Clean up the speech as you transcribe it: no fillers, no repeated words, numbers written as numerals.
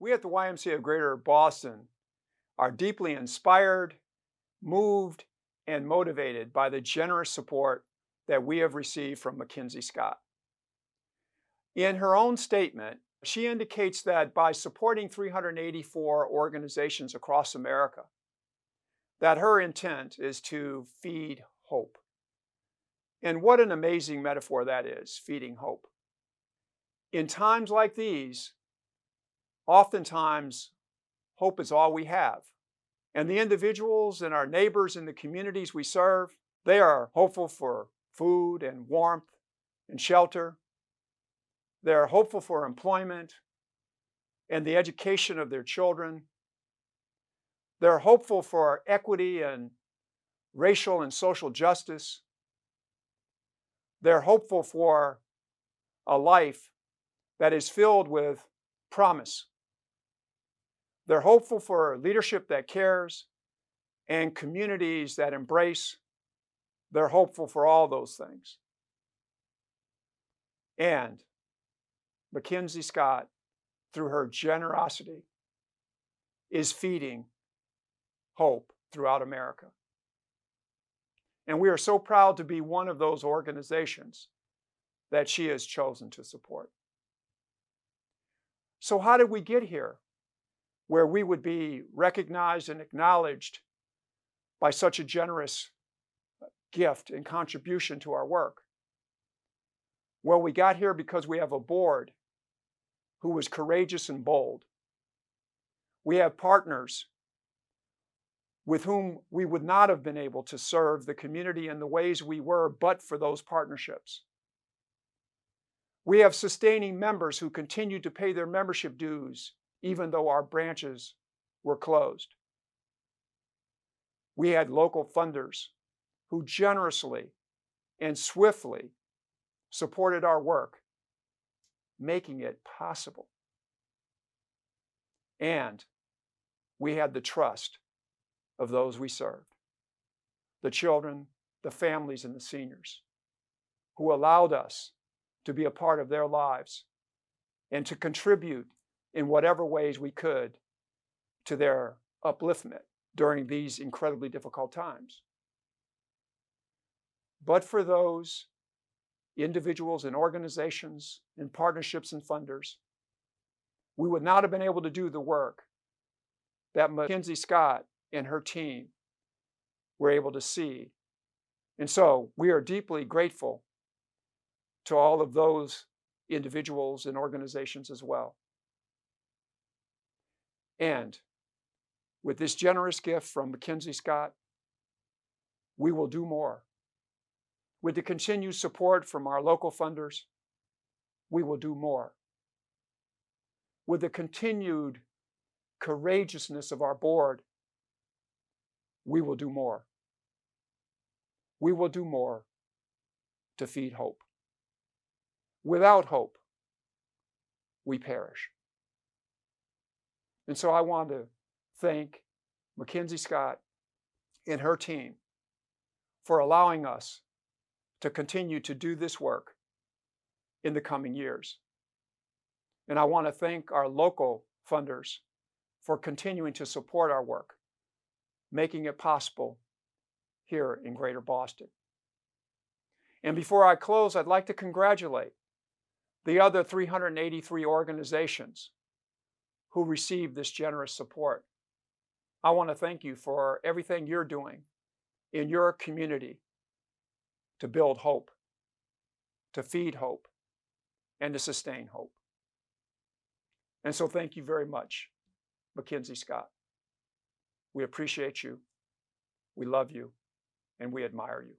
We at the YMCA of Greater Boston are deeply inspired, moved, and motivated by the generous support that we have received from MacKenzie Scott. In her own statement, she indicates that by supporting 384 organizations across America, that her intent is to feed hope. And what an amazing metaphor that is, feeding hope. In times like these, oftentimes hope is all we have. And the individuals and our neighbors in the communities we serve, they are hopeful for food and warmth and shelter. They're hopeful for employment and the education of their children. They're hopeful for equity and racial and social justice. They're hopeful for a life that is filled with promise. They're hopeful for leadership that cares and communities that embrace. They're hopeful for all those things. And MacKenzie Scott, through her generosity, is feeding hope throughout America. And we are so proud to be one of those organizations that she has chosen to support. So how did we get here, where we would be recognized and acknowledged by such a generous gift and contribution to our work? Well, we got here because we have a board who was courageous and bold. We have partners with whom we would not have been able to serve the community in the ways we were but for those partnerships. We have sustaining members who continued to pay their membership dues even though our branches were closed. We had local funders who generously and swiftly supported our work, making it possible. And we had the trust of those we served, the children, the families, and the seniors, who allowed us to be a part of their lives and to contribute in whatever ways we could to their upliftment during these incredibly difficult times. But for those individuals and organizations and partnerships and funders, we would not have been able to do the work that MacKenzie Scott and her team were able to see. And so we are deeply grateful to all of those individuals and organizations as well. And with this generous gift from MacKenzie Scott, we will do more. With the continued support from our local funders, we will do more. With the continued courageousness of our board, we will do more. We will do more to feed hope. Without hope, we perish. And so I want to thank MacKenzie Scott and her team for allowing us to continue to do this work in the coming years. And I want to thank our local funders for continuing to support our work, making it possible here in Greater Boston. And before I close, I'd like to congratulate the other 383 organizations who received this generous support. I want to thank you for everything you're doing in your community to build hope, to feed hope, and to sustain hope. And so thank you very much, MacKenzie Scott. We appreciate you, we love you, and we admire you.